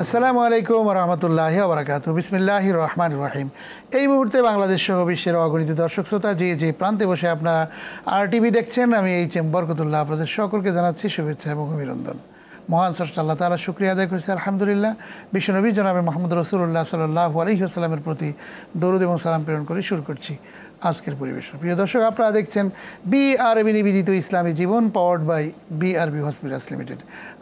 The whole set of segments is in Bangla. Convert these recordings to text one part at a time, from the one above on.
আসসালামু আলাইকুম রহমতুল্লাহি ওয়া বারাকাতুহু। বিসমিল্লাহির রহমানির রহিম। এই মুহূর্তে বাংলাদেশ সহ বিশ্বের অগণিত দর্শক শ্রোতা যে প্রান্তে বসে আপনারা RTV দেখছেন, আমি এইচ.এম. বরকতুল্লাহ আপনাদের সকলকে জানাচ্ছি শুভেচ্ছা এবং অভিনন্দন। মহান স্রষ্টা আল্লাহ তাআলা শুকরিয়া আদায় করেছি আলহামদুলিল্লাহ। বিশ্বনবী জনাবে মুহাম্মদ রাসূলুল্লাহ সাল্লাল্লাহু আলাইহি ওয়াসাল্লামের প্রতি দরুদ এবং সালাম প্রেরণ করে শুরু করছি আজকের পরিবেশন। প্রিয় দর্শক, আপনারা দেখছেন BRB নিবেদিত ইসলামী জীবন, powered by BRB hospitals limited.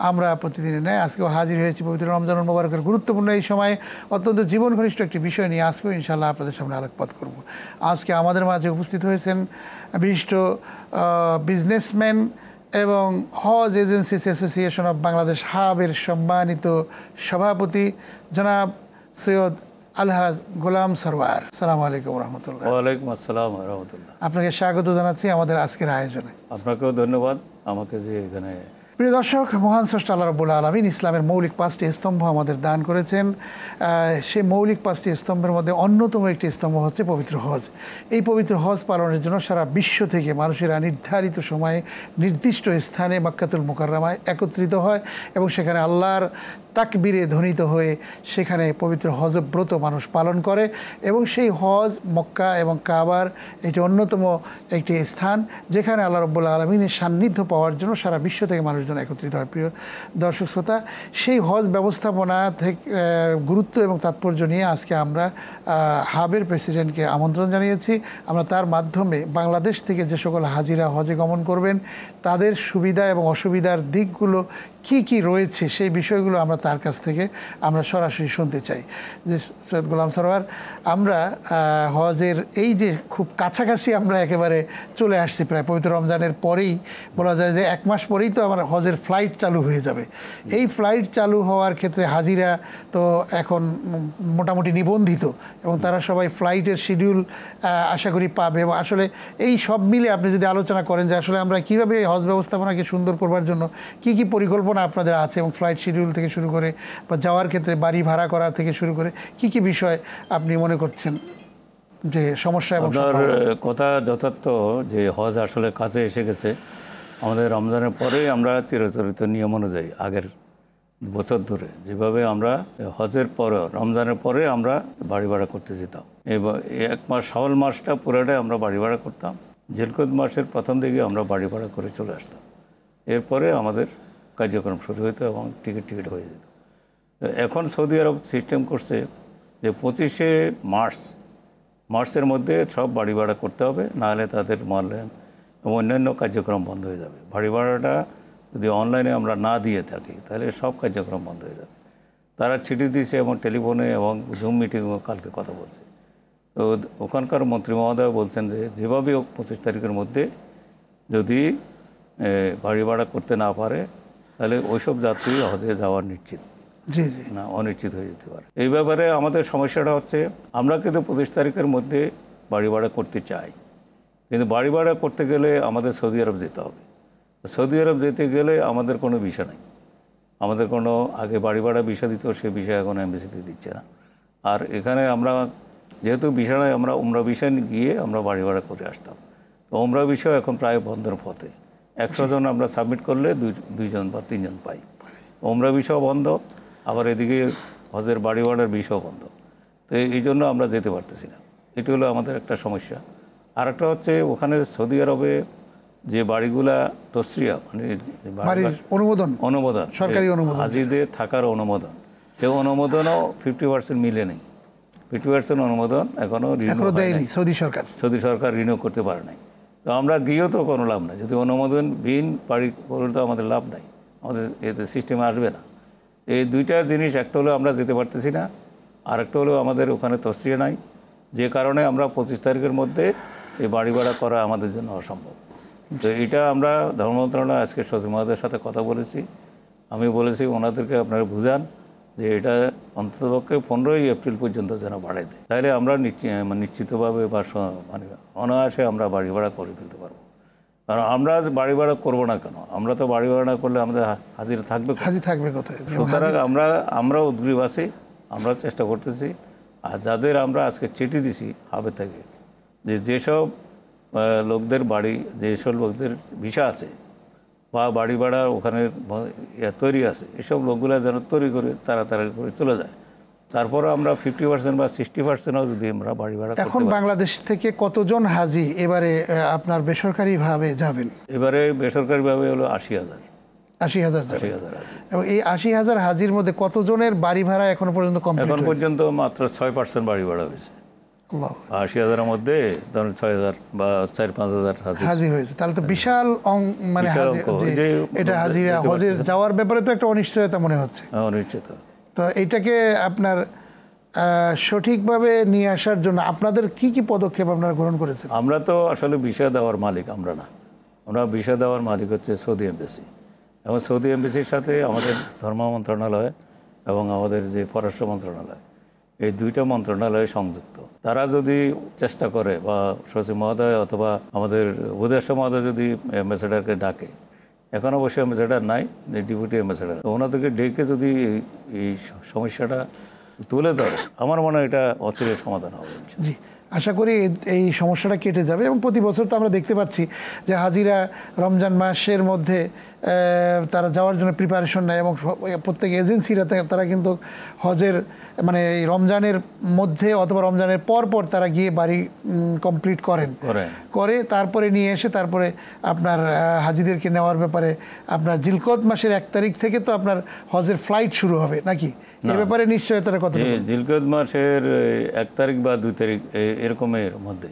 আমরা প্রতিদিনের ন্যায় আজকেও হাজির হয়েছি পবিত্র রমজানুল মোবারকের গুরুত্বপূর্ণ এই সময়ে অত্যন্ত জীবন ঘনিষ্ঠ একটি বিষয় নিয়ে আজকেও ইনশাআল্লাহ আপনাদের সামনে আলোকপাত করব। আজকে আমাদের মাঝে উপস্থিত হয়েছেন বিশিষ্ট বিজনেসম্যান এবং হজ এজেন্সিস অ্যাসোসিয়েশন অফ বাংলাদেশ হাবের সম্মানিত সভাপতি জনাব সৈয়দ আলহাজ গোলাম সরওয়ার। আসসালামু আলাইকুম রহমতুল্লাহ। ওয়ালাইকুম আসসালাম রহমতুল্লাহ। আপনাকে স্বাগত জানাচ্ছি আমাদের আজকের আয়োজনে। আপনাকেও ধন্যবাদ আমাকে যে এখানে। প্রিয় দর্শক, মহান স্রষ্টা আল্লাহ রাব্বুল আলামিন ইসলামের মৌলিক 5টি স্তম্ভ আমাদের দান করেছেন। সেই মৌলিক 5টি স্তম্ভের মধ্যে অন্যতম একটি স্তম্ভ হচ্ছে পবিত্র হজ। এই পবিত্র হজ পালনের জন্য সারা বিশ্ব থেকে মানুষেরা নির্ধারিত সময়ে নির্দিষ্ট স্থানে মক্কাতুল মুকাররমায় একত্রিত হয় এবং সেখানে আল্লাহর তাকবীরে ধ্বনিত হয়ে সেখানে পবিত্র হজ ব্রত মানুষ পালন করে এবং সেই হজ মক্কা এবং কাবার এটি অন্যতম একটি স্থান যেখানে আল্লাহ রাব্বুল আলামিনের সান্নিধ্য পাওয়ার জন্য সারা বিশ্ব থেকে মানুষজন একত্রিত হয়। প্রিয় দর্শক শ্রোতা, সেই হজ ব্যবস্থাপনা থেকে গুরুত্ব এবং তাৎপর্য নিয়ে আজকে আমরা হাবের প্রেসিডেন্টকে আমন্ত্রণ জানিয়েছি। আমরা তার মাধ্যমে বাংলাদেশ থেকে যে সকল হাজিরা হজে গমন করবেন তাদের সুবিধা এবং অসুবিধার দিকগুলো কি কি রয়েছে সেই বিষয়গুলো আমরা তার কাছ থেকে আমরা সরাসরি শুনতে চাই। যে সৈয়দ গোলাম সরওয়ার, আমরা হজের এই যে খুব কাছাকাছি আমরা একেবারে চলে আসছি, প্রায় পবিত্র রমজানের পরেই বলা যায় যে 1 মাস পরেই তো আমার হজের ফ্লাইট চালু হয়ে যাবে। এই ফ্লাইট চালু হওয়ার ক্ষেত্রে হাজিরা তো এখন মোটামুটি নিবন্ধিত এবং তারা সবাই ফ্লাইটের শিডিউল আশা করি পাবে। এবং আসলে এই সব মিলে আপনি যদি আলোচনা করেন যে আসলে আমরা কীভাবে হজ ব্যবস্থাপনাকে সুন্দর করবার জন্য কী কী পরিকল্পনা আপনাদের আছে এবং ফ্লাইট শিডিউল থেকে শুরু করে বা যাওয়ার ক্ষেত্রে বাড়ি ভাড়া করা থেকে শুরু করে কি কি বিষয় আপনি মনে করছেন যে সমস্যা? এবং আপনার কথা যথার্থ যে হজ আসলে কাছে এসে গেছে। আমাদের রমজানের পরেই আমরা চিরাচরিত নিয়ম অনুযায়ী আগের বছর ধরে যেভাবে আমরা হজের পরে রমজানের পরে আমরা বাড়ি ভাড়া করতে যেতাম, এবার 1 মাস শাওয়াল মাসটা পুরোটাই আমরা বাড়ি ভাড়া করতাম। জিলকদ মাসের প্রথম দিকে আমরা বাড়ি ভাড়া করে চলে আসতাম। এরপরে আমাদের কার্যক্রম শুরু হতো এবং টিকিট হয়ে যেত। এখন সৌদি আরব সিস্টেম করছে যে 25শে মার্চের মধ্যে সব বাড়ি ভাড়া করতে হবে, নাহলে তাদের মূল্যায়ন এবং অন্যান্য কার্যক্রম বন্ধ হয়ে যাবে। বাড়ি ভাড়াটা যদি অনলাইনে আমরা না দিয়ে থাকি তাহলে সব কার্যক্রম বন্ধ হয়ে যাবে। তারা চিঠি দিয়েছে এবং টেলিফোনে এবং জুম মিটিংও কালকে কথা বলছে। তো ওখানকার মন্ত্রী মহোদয় বলছেন যে যেভাবে হোক 25 তারিখের মধ্যে যদি বাড়ি ভাড়া করতে না পারে তাহলে ওইসব যাত্রী হজে যাওয়ার নিশ্চিত না অনিশ্চিত হয়ে যেতে পারে। এই ব্যাপারে আমাদের সমস্যাটা হচ্ছে আমরা কিন্তু 25 তারিখের মধ্যে বাড়ি ভাড়া করতে চাই, কিন্তু বাড়ি ভাড়া করতে গেলে আমাদের সৌদি আরব যেতে হবে। সৌদি আরব যেতে গেলে আমাদের কোনো ভিসা নাই, আমাদের কোনো আগে বাড়ি ভাড়া ভিসা দিত, সে ভিসা এখন এমবাসিতে দিচ্ছে না। আর এখানে আমরা যেহেতু ভিসা নাই, আমরা উমরা ভিসা গিয়ে আমরা বাড়ি ভাড়া করে আসতাম। তো উমরা ভিসা এখন প্রায় বন্ধের পথে। 100 জন আমরা সাবমিট করলে 2 জন বা 3 জন পাই। উমরা ভিসাও বন্ধ, আবার এদিকে হজের বাড়ি ভাড়ার ভিসাও বন্ধ। তো এই জন্য আমরা যেতে পারতেছি না। এটি হলো আমাদের একটা সমস্যা। আর একটা হচ্ছে ওখানে সৌদি আরবে যে বাড়িগুলা তসরিয়া মানে অনুমোদন সরকারি অনুমোদন হাজিদের থাকার অনুমোদন, সে অনুমোদনও 50% মিলে নেই। 50% অনুমোদন এখনও সৌদি সরকার রিনিউ করতে পারে নাই। তো আমরা গিয়েও তো কোনো লাভ নাই, যদি অনুমোদনবিহীন বাড়ি করলে তো আমাদের লাভ নাই, আমাদের এতে সিস্টেমে আসবে না। এই দুইটা জিনিস, একটা হলো আমরা যেতে পারতেছি না, আর একটা হলো আমাদের ওখানে তসরিয়া নাই, যে কারণে আমরা 25 তারিখের মধ্যে এই বাড়ি ভাড়া করা আমাদের জন্য অসম্ভব। তো এটা আমরা ধর্ম মন্ত্রণালয় আজকে সচিব মহোদয়ের সাথে কথা বলেছি। আমি বলেছি ওনাদেরকে আপনারা বুঝান যে এটা অন্ততপক্ষে 15ই এপ্রিল পর্যন্ত যেন বাড়াই দেয়, তাহলে আমরা নিশ্চিতভাবে বা মানে অনায়াসে আমরা বাড়ি ভাড়া করে ফেলতে পারবো। কারণ আমরা বাড়ি ভাড়া করবো না কেন, আমরা তো বাড়ি ভাড়া না করলে আমাদের হাজিরা থাকবে কোথায়? সুতরাং আমরা উদ্গ্রীব আছি, আমরা চেষ্টা করতেছি। আর যাদের আমরা আজকে চিঠি দিছি হাবে থেকে যেসব লোকদের বাড়ি, যেসব লোকদের ভিসা আছে বা বাড়ি ভাড়া ওখানে তৈরি আছে, এসব লোকগুলা যেন তৈরি করে তাড়াতাড়ি করে চলে যায়। তারপরে আমরা 50% বা 60%ও যদি আমরা বাড়ি ভাড়া করতে এখন পারি। বাংলাদেশ থেকে কতজন হাজি এবারে আপনার বেসরকারিভাবে যাবেন? এবারে বেসরকারিভাবে হলো 80,000। 80,000 যাবেন। 80,000 হাজি। এবং এই 80,000 হাজির মধ্যে কতজনের বাড়ি ভাড়া এখনো পর্যন্ত কমপ্লিট এখন হয়েছে? পর্যন্ত মাত্র 6% বাড়ি ভাড়া হয়েছে। আল্লাহ, 80,000-এর মধ্যে ধরুন 6,000 বা 4-5,000 হাজি হাজি হয়েছে। তাহলে তো বিশাল মানে বিশাল হাজি- অঙ্ক। যে যে এটা হাজিরা দেখতে হজে পাচ্ছেন। যাওয়ার ব্যাপারে তো একটা অনিশ্চয়তা মনে হচ্ছে। অনিশ্চিত। তো এইটাকে আপনার সঠিকভাবে নিয়ে আসার জন্য আপনাদের কি কি পদক্ষেপ আপনারা গ্রহণ করেছেন? আমরা তো আসলে ভিসা দেওয়ার মালিক আমরা না, আমরা ভিসা দেওয়ার মালিক হচ্ছে সৌদি এমবেসি। এবং সৌদি এমবেসির সাথে আমাদের ধর্ম মন্ত্রণালয় এবং আমাদের যে পররাষ্ট্র মন্ত্রণালয়, এই দুইটা মন্ত্রণালয় সংযুক্ত। তারা যদি চেষ্টা করে বা সচিব মহোদয় অথবা আমাদের উপদেষ্টা মহোদয় যদি অ্যাম্বাসেডারকে ডাকে, এখন অবশ্যই অ্যাম্বাসেডার নাই, ডেপুটি অ্যাম্বাসেডার, তো ওনাদেরকে ডেকে যদি এই সমস্যাটা তুলে ধরে, আমার মনে হয় এটা অচিরেই সমাধান হবে। জি, আশা করি এই সমস্যাটা কেটে যাবে। এবং প্রতি বছর তো আমরা দেখতে পাচ্ছি যে হাজিরা রমজান মাসের মধ্যে তারা যাওয়ার জন্য প্রিপারেশন নেয় এবং প্রত্যেক এজেন্সিরা তারা কিন্তু হজের মানে এই রমজানের মধ্যে অথবা রমজানের পর তারা গিয়ে বাড়ি কমপ্লিট করে তারপরে নিয়ে এসে তারপরে আপনার হাজিদেরকে নেওয়ার ব্যাপারে আপনার জিলকদ মাসের 1 তারিখ থেকে তো আপনার হজের ফ্লাইট শুরু হবে নাকি? এই ব্যাপারে নিশ্চয়তা কত? জিলকদ মাসের 1 তারিখ বা 2 তারিখ এরকমের মধ্যে,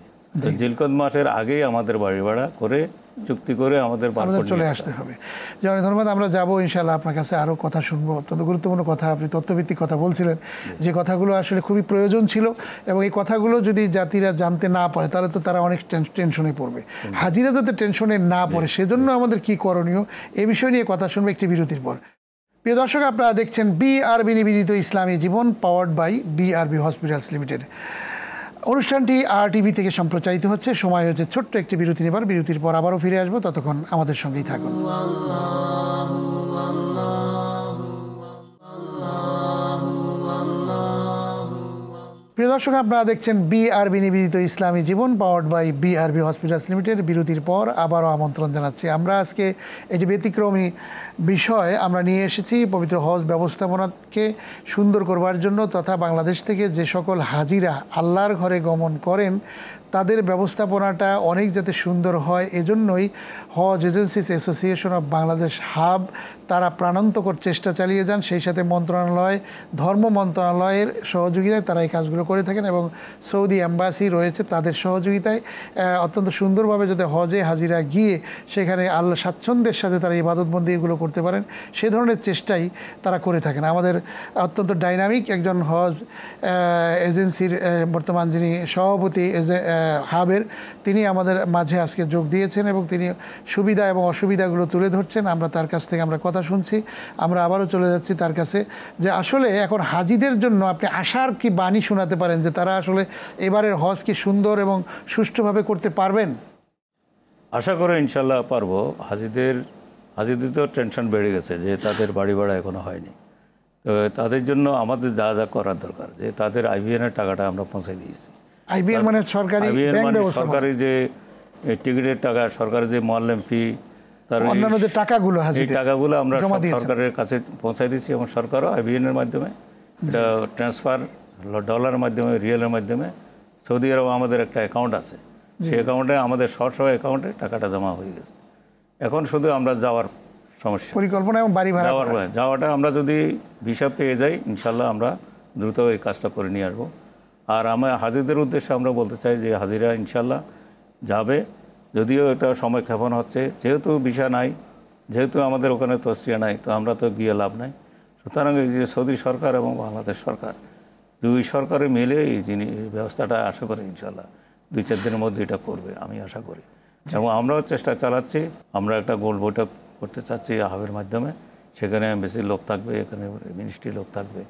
জিলকদ মাসের আগেই আমাদের বাড়ি ভাড়া করে চুক্তি করে আমাদের চলে আসতে হবে। অনেক ধন্যবাদ। আমরা যাবো ইনশাআল্লাহ, আপনার কাছে আরও কথা শুনবো। অত্যন্ত গুরুত্বপূর্ণ কথা, আপনি তথ্যভিত্তিক কথা বলছিলেন, যে কথাগুলো আসলে খুবই প্রয়োজন ছিল। এবং এই কথাগুলো যদি জাতিরা জানতে না পারে তাহলে তো তারা অনেক টেনশনে পড়বে। হাজিরা যাতে টেনশনে না পড়ে সেজন্য আমাদের কি করণীয়, এ বিষয় নিয়ে কথা শুনবো একটি বিরতির পর। প্রিয় দর্শক, আপনারা দেখছেন বিআরবি নিবেদিত ইসলামী জীবন, powered by BRB hospitals limited. অনুষ্ঠানটি RTV থেকে সম্প্রচারিত হচ্ছে। সময় হয়েছে ছোট্ট একটি বিরতি নেবার। বিরতির পর আবারও ফিরে আসবো, ততক্ষণ আমাদের সঙ্গেই থাকুন। প্রিয় দর্শক, আপনারা দেখছেন বিআরবি নিবেদিত ইসলামী জীবন, powered by BRB hospitals limited. বিরতির পর আবারও আমন্ত্রণ জানাচ্ছি। আমরা আজকে এটি ব্যতিক্রমী বিষয় আমরা নিয়ে এসেছি পবিত্র হজ ব্যবস্থাপনাকে সুন্দর করবার জন্য, তথা বাংলাদেশ থেকে যে সকল হাজিরা আল্লাহর ঘরে গমন করেন তাদের ব্যবস্থাপনাটা অনেক যাতে সুন্দর হয়, এজন্যই Hajj agencies association of Bangladesh HAAB তারা প্রাণান্তকর চেষ্টা চালিয়ে যান। সেই সাথে মন্ত্রণালয়, ধর্ম মন্ত্রণালয়ের সহযোগিতায় তারা এই কাজগুলো করে থাকেন এবং সৌদি অ্যাম্বাসি রয়েছে তাদের সহযোগিতায় অত্যন্ত সুন্দরভাবে যাতে হজে হাজিরা গিয়ে সেখানে আল্লাহ স্বাচ্ছন্দ্যের সাথে তারা ইবাদতবন্দি এগুলো করতে পারেন, সে ধরনের চেষ্টাই তারা করে থাকেন। আমাদের অত্যন্ত ডাইনামিক একজন হজ এজেন্সির বর্তমান যিনি সভাপতি হাবের, তিনি আমাদের মাঝে আজকে যোগ দিয়েছেন এবং তিনি সুবিধা এবং অসুবিধাগুলো তুলে ধরছেন। আমরা তার কাছ থেকে আমরা কথা শুনছি। আমরা আবারও চলে যাচ্ছি তার কাছে, যে আসলে এখন হাজিদের জন্য আপনি আশার কি বাণী শোনাতে পারেন যে তারা আসলে এবারের হজ কি সুন্দর এবং সুষ্ঠুভাবে করতে পারবেন? আশা করে ইনশাল্লাহ পারবো। হাজিদের তো টেনশন বেড়ে গেছে যে তাদের বাড়ি ভাড়া এখনো হয়নি। তো তাদের জন্য আমাদের যা যা করার দরকার, যে তাদের IBN-এর টাকাটা আমরা পৌঁছে দিয়েছি। IBN মানে সরকারি ব্যাংক ব্যবস্থা, সরকারি যে টিকিটের টাকা, সরকারি যে মোয়াল্লেম ফি, তার অন্যান্য যে টাকাগুলো, এই টাকাগুলো আমরা সরকারের কাছে পৌঁছায় দিচ্ছি এবং সরকারও IBN-এর মাধ্যমে এটা ট্রান্সফার, ডলারের মাধ্যমে, রিয়েলের মাধ্যমে, সৌদি আরব আমাদের একটা অ্যাকাউন্ট আছে, সেই অ্যাকাউন্টে আমাদের সহ অ্যাকাউন্টে টাকাটা জমা হয়ে গেছে। এখন শুধু আমরা যাওয়ার সমস্যা, পরিকল্পনা এবং বাড়ি ভাড়া যাওয়াটা আমরা যদি ভিসা পেয়ে যাই ইনশাল্লাহ আমরা দ্রুত এই কাজটা করে নিয়ে আসবো। আর আমরা হাজিদের উদ্দেশ্যে আমরা বলতে চাই যে হাজিরা ইনশাল্লাহ যাবে, যদিও এটা সময় ক্ষেপণ হচ্ছে, যেহেতু ভিসা নাই, যেহেতু আমাদের ওখানে তসরিয়া নাই, তো আমরা তো গিয়ে লাভ নাই। সুতরাং এই যে সৌদি সরকার এবং বাংলাদেশ সরকার, দুই সরকারে মিলে এই ব্যবস্থাটা আশা করি ইনশাল্লাহ 2-4 দিনের মধ্যে এটা করবে, আমি আশা করি। এবং আমরাও চেষ্টা চালাচ্ছি। আমরা একটা গোল বৈঠক করতে চাচ্ছি হাবের মাধ্যমে, সেখানে বেশি লোক থাকবে, এখানে মিনিস্ট্রি লোক থাকবে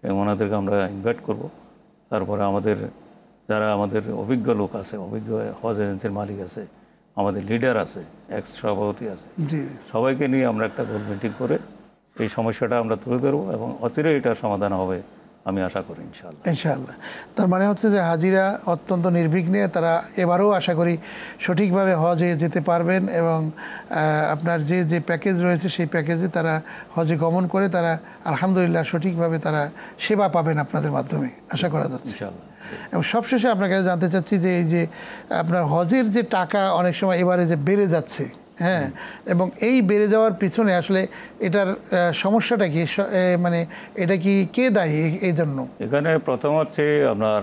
এবং ওনাদেরকে আমরা ইনভাইট করব। তারপরে আমাদের যারা আমাদের অভিজ্ঞ লোক আছে, অভিজ্ঞ হজ এজেন্সির মালিক আছে, আমাদের লিডার আছে, এক্স সভাপতি আছে, সবাইকে নিয়ে আমরা একটা গোল মিটিং করে এই সমস্যাটা আমরা তুলে ধরবো এবং অচিরে এটা সমাধান হবে আমি আশা করি ইনশাআল্লাহ। ইনশাআল্লাহ। তার মানে হচ্ছে যে হাজিরা অত্যন্ত নির্বিঘ্নে তারা এবারও আশা করি সঠিকভাবে হজে যেতে পারবেন এবং আপনার যে যে প্যাকেজ রয়েছে সেই প্যাকেজে তারা হজে গমন করে তারা আলহামদুলিল্লাহ সঠিকভাবে তারা সেবা পাবেন আপনাদের মাধ্যমে আশা করা যাচ্ছে ইনশাআল্লাহ। এবং সবশেষে আপনার কাছে জানতে চাচ্ছি যে এই যে আপনার হজের যে টাকা অনেক সময় এবারে যে বেড়ে যাচ্ছে, হ্যাঁ, এবং এই বেড়ে যাওয়ার পিছনে আসলে এটার সমস্যাটা কি, মানে এটা কি কে দায়ী এই জন্য? এখানে প্রথম হচ্ছে আপনার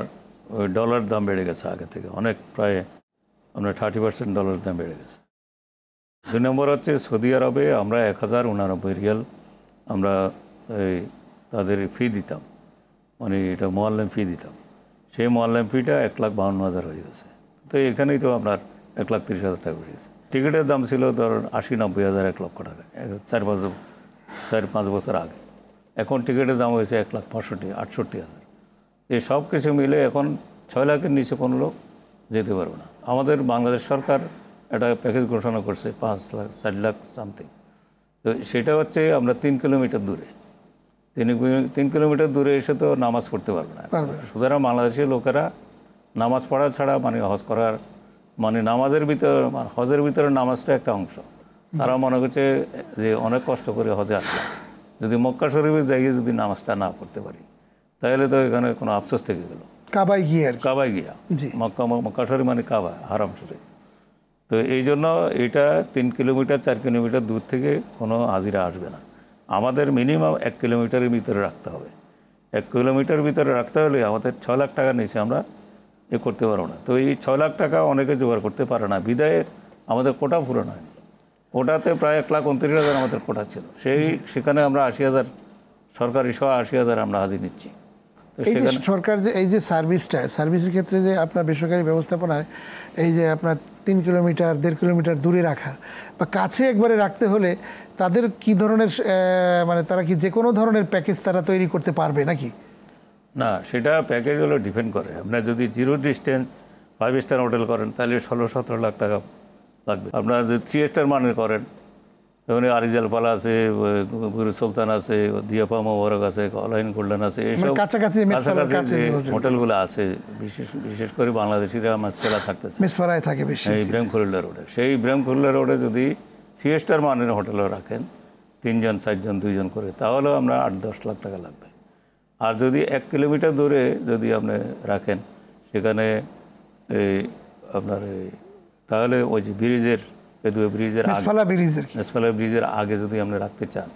ওই ডলার দাম বেড়ে গেছে আগে থেকে অনেক, প্রায় আপনার 30% ডলার দাম বেড়ে গেছে। 2 নম্বর হচ্ছে সৌদি আরবে আমরা 1089 রিয়াল আমরা এই তাদের ফি দিতাম, মানে এটা মোয়াল্লেম ফি দিতাম। সেই মোয়াল্লেম ফিটা 1,52,000 হয়ে গেছে। তো এখানেই তো আপনার 1,30,000 টাকা বেড়ে গেছে। টিকিটের দাম ছিল ধরুন 80-90,000, 1 লক্ষ টাকা 4-5 বছর আগে। এখন টিকিটের দাম হয়েছে 1,65,000-68,000। এই সব কিছু মিলে এখন 6 লাখের নিচে কোনো লোক যেতে পারবে না। আমাদের বাংলাদেশ সরকার একটা প্যাকেজ ঘোষণা করছে 5 লাখ 4 লাখ সামথিং। তো সেটা হচ্ছে আমরা 3 কিলোমিটার দূরে, 3 কিলোমিটার দূরে এসে তো নামাজ পড়তে পারবে না। সুতরাং বাংলাদেশের লোকেরা নামাজ পড়া ছাড়া মানে হজ করার মানে নামাজের ভিতরে হজের ভিতরে নামাজটা একটা অংশ। তারা মনে করছে যে অনেক কষ্ট করে হজে আসলাম, যদি মক্কা শরীফে যাইয়ে যদি নামাজটা না পড়তে পারি তাহলে তো এখানে কোনো আফসোস থেকে গেল। কাবায় গিয়ে আর কাবায় গিয়া মক্কা শরীফ মানে কাবা, হারাম শরীফ। তো এই জন্য এটা 3 কিলোমিটার 4 কিলোমিটার দূর থেকে কোনো হাজিরা আসবে না। আমাদের মিনিমাম 1 কিলোমিটারের ভিতরে রাখতে হবে। 1 কিলোমিটার ভিতরে রাখতে হলে আমাদের 6 লাখ টাকার নিচে আমরা করতে পারবো না। তো এই 6 লাখ টাকা অনেকে জোগাড় করতে পারে না, বিদায়ে আমাদের কোটা পূরণ হয়নি। কোটাতে প্রায় 1,29,000 আমাদের কোটা ছিল, সেখানে আমরা 80,000 সরকারি সহ 80,000 আমরা হাজির নিচ্ছি। এই যে সরকার যে এই যে সার্ভিসের ক্ষেত্রে যে আপনার বেসরকারি ব্যবস্থাপনায় এই যে আপনার 3 কিলোমিটার 1.5 কিলোমিটার দূরে রাখার বা কাছে একবারে রাখতে হলে তাদের কি ধরনের মানে তারা কি যে কোনো ধরনের প্যাকেজ তারা তৈরি করতে পারবে নাকি? না, সেটা প্যাকেজ হলো ডিপেন্ড করে। আপনার যদি 0 ডিস্টেন্স 5 স্টার হোটেল করেন তাহলে 16-17 লাখ টাকা লাগবে। আপনারা যদি 3 স্টার মানের করেন, যেমন আরিজাল পালা আছে, গুরু সুলতান আছে, দিয়াপা মোবারক আছে, অলাইন গোল্ডেন আছে, এইসব কাছাকাছি হোটেলগুলো আছে। বিশেষ করে বাংলাদেশিরা মেসফালা থাকতেছে, মেসফালায় থাকে বেশি, এই ইব্রাহিমখলিল্লাহ রোডে। সেই ইব্রাহিমখলিল্লাহ রোডে যদি 3 স্টার মানের হোটেলও রাখেন 3 জন 4 জন 2 জন করে, তাহলেও আমরা 8-10 লাখ টাকা লাগবে। আর যদি 1 কিলোমিটার দূরে যদি আপনি রাখেন সেখানে এই আপনার তাহলে ওই যে ব্রিজের ব্রিজের মেসফালা ব্রিজের আগে যদি আপনি রাখতে চান,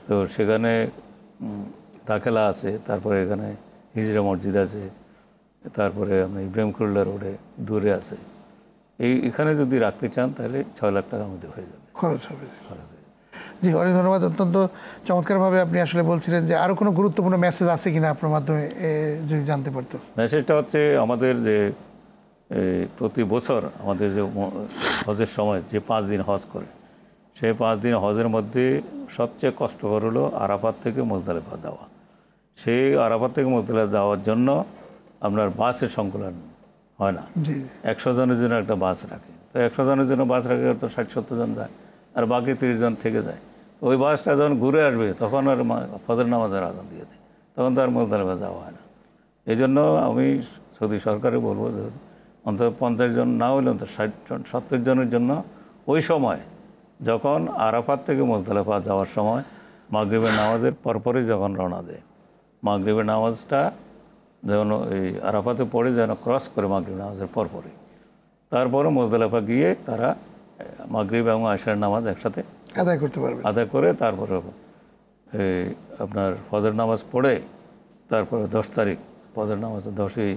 তো সেখানে দাখেলা আছে, তারপরে এখানে হিজরা মসজিদ আছে, তারপরে আপনি ইব্রাহিমখলিল্লাহ রোডে দূরে আছে। এখানে যদি রাখতে চান তাহলে 6 লাখ টাকার মধ্যে হয়ে যাবে, খরচ হবে। জি, অনেক ধন্যবাদ। অত্যন্ত চমৎকারভাবে আপনি আসলে বলছিলেন যে আরও কোনো গুরুত্বপূর্ণ মেসেজ আছে কিনা আপনার মাধ্যমে যদি জানতে পারতো। মেসেজটা হচ্ছে আমাদের যে প্রতি বছর আমাদের যে হজের সময় যে 5 দিন হজ করে, সেই 5 দিন হজের মধ্যে সবচেয়ে কষ্টকর হলো আরাফাত থেকে মুজদালিফা যাওয়া। সেই আরাফাত থেকে মুজদালিফা যাওয়ার জন্য আপনার বাসের সংকলন হয় না। 100 জনের জন্য একটা বাস রাখে, তো 100 জনের জন্য বাস রাখে তো 60-70 জন যায়, আর বাকি 30 জন থেকে যায়। ওই বাসটা যখন ঘুরে আসবে তখন আর ফজর নামাজের আজান দিয়ে দেয়, তখন তো আর মুজদালিফা যাওয়া হয় না। এই জন্য আমি সৌদি সরকারে বলবো যে অন্তত 50 জন না হলে অন্তত 60 জন 70 জনের জন্য ওই সময় যখন আরাফাত থেকে মুজদালিফা যাওয়ার সময় মাগরিবের নামাজের পরপরই যখন রওনা দেয়, মাগরিবের নামাজটা যেন এই আরাফাতে পড়ে যেন ক্রস করে মাগরিব নামাজের পরপরই, তারপরে মুজদালিফা গিয়ে তারা মাগরিব এবং আশার নামাজ একসাথে আদায় করতে পারবে, আদায় করে তারপরে এই আপনার ফজর নামাজ পড়ে তারপরে 10 তারিখ ফজর নামাজ 10ই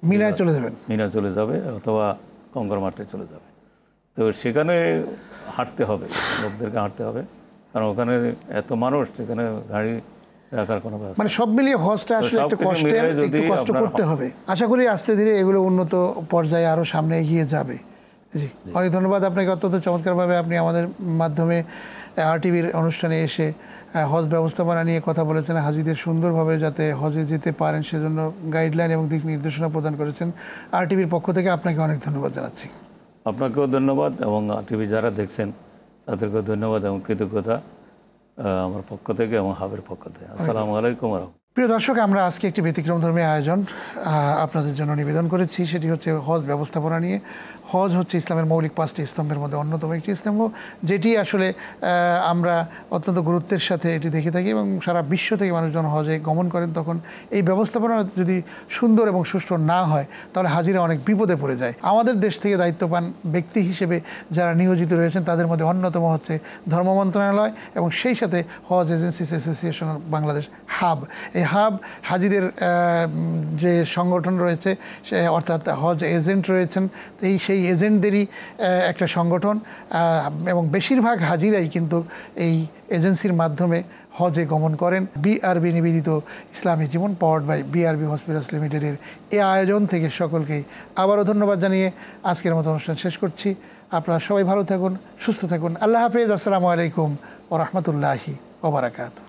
মিনায় চলে যাবেন, মিনা চলে যাবে অথবা কঙ্কর মাঠে চলে যাবে। তো সেখানে হাঁটতে হবে, লোকদেরকে হাঁটতে হবে, কারণ ওখানে এত মানুষ, সেখানে গাড়ি রাখার কোনো ব্যবস্থা, মানে সব মিলিয়ে হজটা আসলে একটু কষ্টের, একটু কষ্ট করতে হবে। আশা করি আস্তে ধীরে এগুলো উন্নত পর্যায়ে আরও সামনে এগিয়ে যাবে। জি, অনেক ধন্যবাদ আপনাকে। অত্যন্ত চমৎকারভাবে আপনি আমাদের মাধ্যমে আরটিভির অনুষ্ঠানে এসে হজ ব্যবস্থাপনা নিয়ে কথা বলেছেন, হাজিদের সুন্দরভাবে যাতে হজে যেতে পারেন সেজন্য গাইডলাইন এবং দিক নির্দেশনা প্রদান করেছেন। আরটিভির পক্ষ থেকে আপনাকে অনেক ধন্যবাদ জানাচ্ছি। আপনাকেও ধন্যবাদ এবং আরটিভি যারা দেখছেন তাদেরকেও ধন্যবাদ এবং কৃতজ্ঞতা আমার পক্ষ থেকে এবং হাবের পক্ষ থেকে। আসসালামু আলাইকুম। প্রিয় দর্শক, আমরা আজকে একটি ব্যতিক্রমধর্মী আয়োজন আপনাদের জন্য নিবেদন করেছি। সেটি হচ্ছে হজ ব্যবস্থাপনা নিয়ে। হজ হচ্ছে ইসলামের মৌলিক 5টি স্তম্ভের মধ্যে অন্যতম একটি স্তম্ভ, যেটি আসলে আমরা অত্যন্ত গুরুত্বের সাথে এটি দেখে থাকি এবং সারা বিশ্ব থেকে মানুষজন হজে গমন করেন। তখন এই ব্যবস্থাপনা যদি সুন্দর এবং সুষ্ঠু না হয় তাহলে হাজিরা অনেক বিপদে পড়ে যায়। আমাদের দেশ থেকে দায়িত্ববান ব্যক্তি হিসেবে যারা নিয়োজিত রয়েছেন তাদের মধ্যে অন্যতম হচ্ছে ধর্ম মন্ত্রণালয় এবং সেই সাথে Hajj agencies association of Bangladesh HAAB. এই হাব হাজিদের যে সংগঠন রয়েছে অর্থাৎ হজ এজেন্ট রয়েছেন, সেই এজেন্টদেরই একটা সংগঠন এবং বেশিরভাগ হাজিরাই কিন্তু এই এজেন্সির মাধ্যমে হজে গমন করেন। বিআরবি নিবেদিত ইসলামী জীবন পাওয়ার্ড বাই বিআরবি হসপিটালস লিমিটেডের এই আয়োজন থেকে সকলকেই আবারও ধন্যবাদ জানিয়ে আজকের মতো অনুষ্ঠান শেষ করছি। আপনারা সবাই ভালো থাকুন, সুস্থ থাকুন। আল্লাহ হাফেজ। আসসালামু আলাইকুম ওয়া রাহমাতুল্লাহি ওয়া বারাকাতুহু।